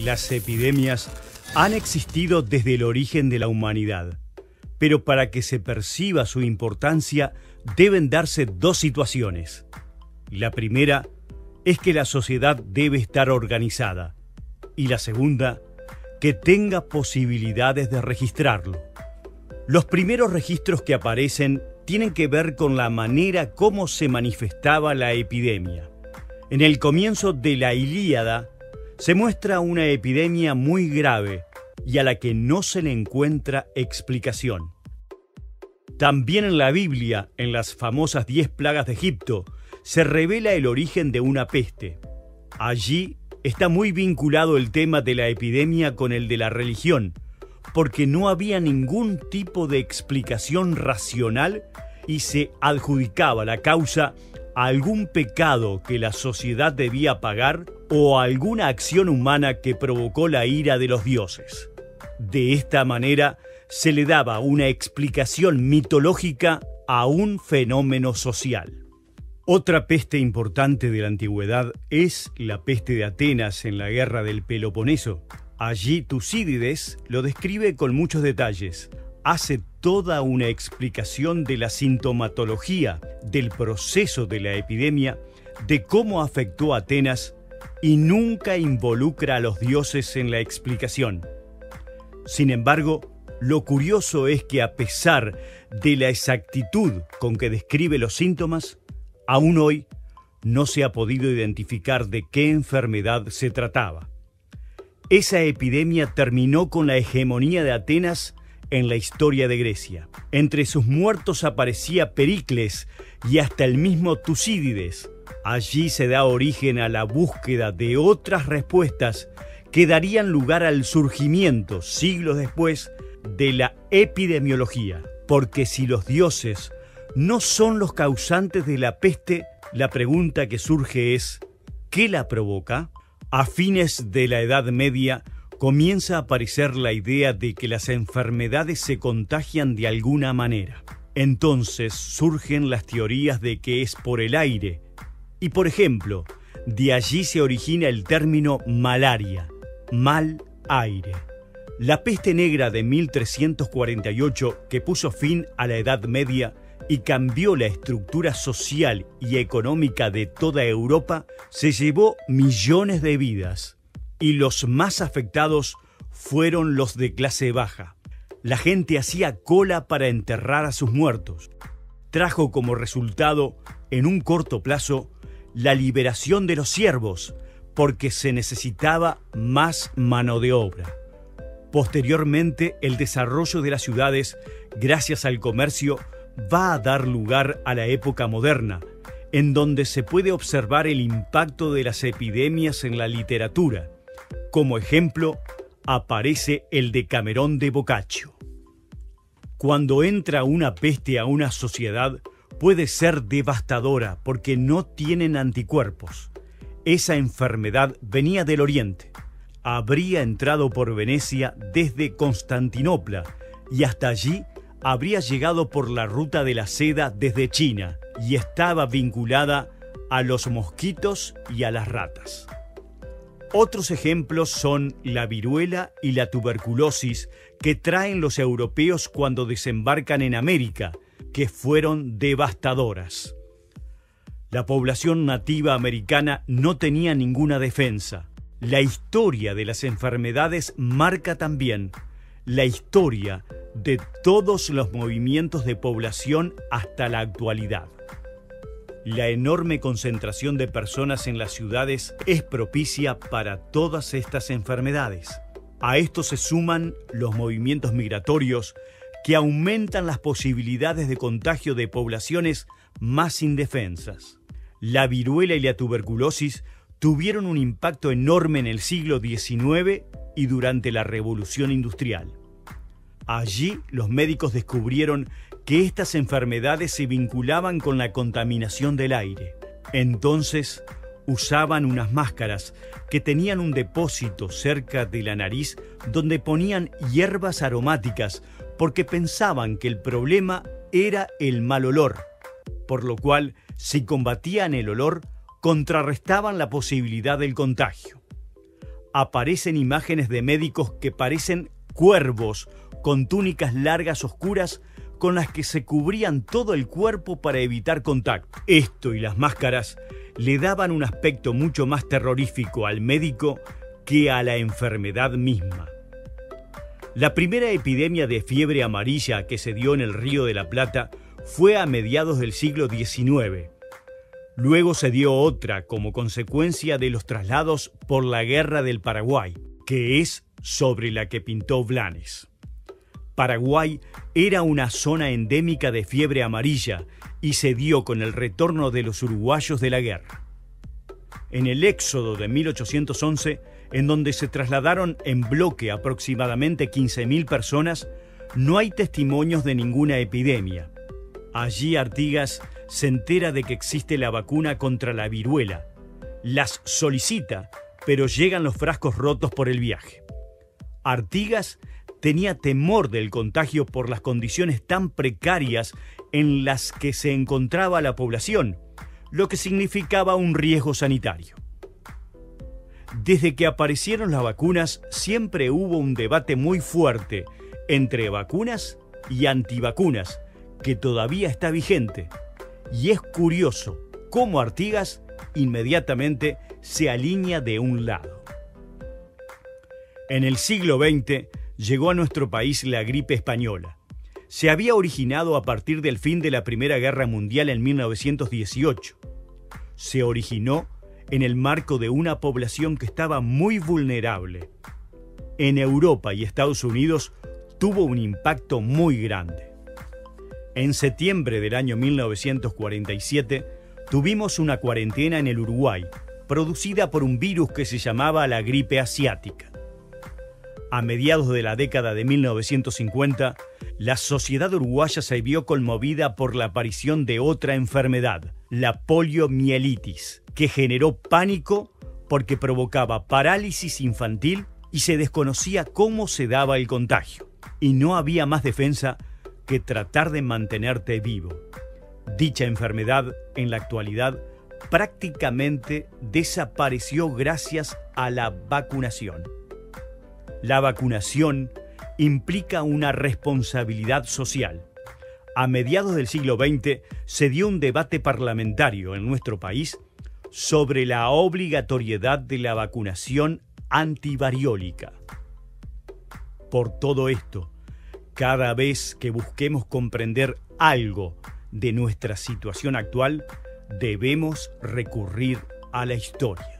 Las epidemias han existido desde el origen de la humanidad, pero para que se perciba su importancia deben darse dos situaciones. La primera es que la sociedad debe estar organizada y la segunda, que tenga posibilidades de registrarlo. Los primeros registros que aparecen tienen que ver con la manera como se manifestaba la epidemia. En el comienzo de la Ilíada se muestra una epidemia muy grave y a la que no se le encuentra explicación. También en la Biblia, en las famosas 10 plagas de Egipto, se revela el origen de una peste. Allí está muy vinculado el tema de la epidemia con el de la religión, porque no había ningún tipo de explicación racional y se adjudicaba la causa a algún pecado que la sociedad debía pagar o a alguna acción humana que provocó la ira de los dioses. De esta manera se le daba una explicación mitológica a un fenómeno social. Otra peste importante de la antigüedad es la peste de Atenas en la guerra del Peloponeso. Allí Tucídides lo describe con muchos detalles. Hace toda una explicación de la sintomatología, del proceso de la epidemia, de cómo afectó a Atenas y nunca involucra a los dioses en la explicación. Sin embargo, lo curioso es que a pesar de la exactitud con que describe los síntomas, aún hoy no se ha podido identificar de qué enfermedad se trataba. Esa epidemia terminó con la hegemonía de Atenas en la historia de Grecia. Entre sus muertos aparecía Pericles y hasta el mismo Tucídides. Allí se da origen a la búsqueda de otras respuestas que darían lugar al surgimiento, siglos después, de la epidemiología. Porque si los dioses no son los causantes de la peste, la pregunta que surge es, ¿qué la provoca? A fines de la Edad Media comienza a aparecer la idea de que las enfermedades se contagian de alguna manera. Entonces surgen las teorías de que es por el aire. Y por ejemplo, de allí se origina el término malaria, mal aire. La peste negra de 1348, que puso fin a la Edad Media y cambió la estructura social y económica de toda Europa, se llevó millones de vidas. Y los más afectados fueron los de clase baja. La gente hacía cola para enterrar a sus muertos. Trajo como resultado, en un corto plazo, la liberación de los siervos, porque se necesitaba más mano de obra. Posteriormente, el desarrollo de las ciudades, gracias al comercio, va a dar lugar a la época moderna, en donde se puede observar el impacto de las epidemias en la literatura. Como ejemplo, aparece el Decamerón de Boccaccio. Cuando entra una peste a una sociedad, puede ser devastadora porque no tienen anticuerpos. Esa enfermedad venía del Oriente. Habría entrado por Venecia desde Constantinopla y hasta allí habría llegado por la ruta de la seda desde China y estaba vinculada a los mosquitos y a las ratas. Otros ejemplos son la viruela y la tuberculosis que traen los europeos cuando desembarcan en América, que fueron devastadoras. La población nativa americana no tenía ninguna defensa. La historia de las enfermedades marca también la historia de todos los movimientos de población hasta la actualidad. La enorme concentración de personas en las ciudades es propicia para todas estas enfermedades. A esto se suman los movimientos migratorios que aumentan las posibilidades de contagio de poblaciones más indefensas. La viruela y la tuberculosis tuvieron un impacto enorme en el siglo XIX y durante la Revolución Industrial. Allí los médicos descubrieron que estas enfermedades se vinculaban con la contaminación del aire. Entonces usaban unas máscaras que tenían un depósito cerca de la nariz donde ponían hierbas aromáticas porque pensaban que el problema era el mal olor, por lo cual si combatían el olor, contrarrestaban la posibilidad del contagio. aparecen imágenes de médicos que parecen cuervos con túnicas largas oscuras con las que se cubrían todo el cuerpo para evitar contacto. Esto y las máscaras le daban un aspecto mucho más terrorífico al médico que a la enfermedad misma. La primera epidemia de fiebre amarilla que se dio en el Río de la Plata fue a mediados del siglo XIX. Luego se dio otra como consecuencia de los traslados por la Guerra del Paraguay, que es sobre la que pintó Blanes. Paraguay era una zona endémica de fiebre amarilla y se dio con el retorno de los uruguayos de la guerra. En el éxodo de 1811, en donde se trasladaron en bloque aproximadamente 15.000 personas, no hay testimonios de ninguna epidemia. Allí Artigas se entera de que existe la vacuna contra la viruela. Las solicita, pero llegan los frascos rotos por el viaje. Artigas tenía temor del contagio por las condiciones tan precarias en las que se encontraba la población, lo que significaba un riesgo sanitario. Desde que aparecieron las vacunas, siempre hubo un debate muy fuerte entre vacunas y antivacunas, que todavía está vigente. Y es curioso cómo Artigas inmediatamente se alinea de un lado. En el siglo XX llegó a nuestro país la gripe española. Se había originado a partir del fin de la Primera Guerra Mundial en 1918. Se originó en el marco de una población que estaba muy vulnerable. En Europa y Estados Unidos tuvo un impacto muy grande. En septiembre del año 1947 tuvimos una cuarentena en el Uruguay, producida por un virus que se llamaba la gripe asiática. A mediados de la década de 1950, la sociedad uruguaya se vio conmovida por la aparición de otra enfermedad, la poliomielitis, que generó pánico porque provocaba parálisis infantil y se desconocía cómo se daba el contagio. Y no había más defensa que tratar de mantenerte vivo. Dicha enfermedad, en la actualidad, prácticamente desapareció gracias a la vacunación. La vacunación implica una responsabilidad social. A mediados del siglo XX se dio un debate parlamentario en nuestro país sobre la obligatoriedad de la vacunación antivariólica. Por todo esto, cada vez que busquemos comprender algo de nuestra situación actual, debemos recurrir a la historia.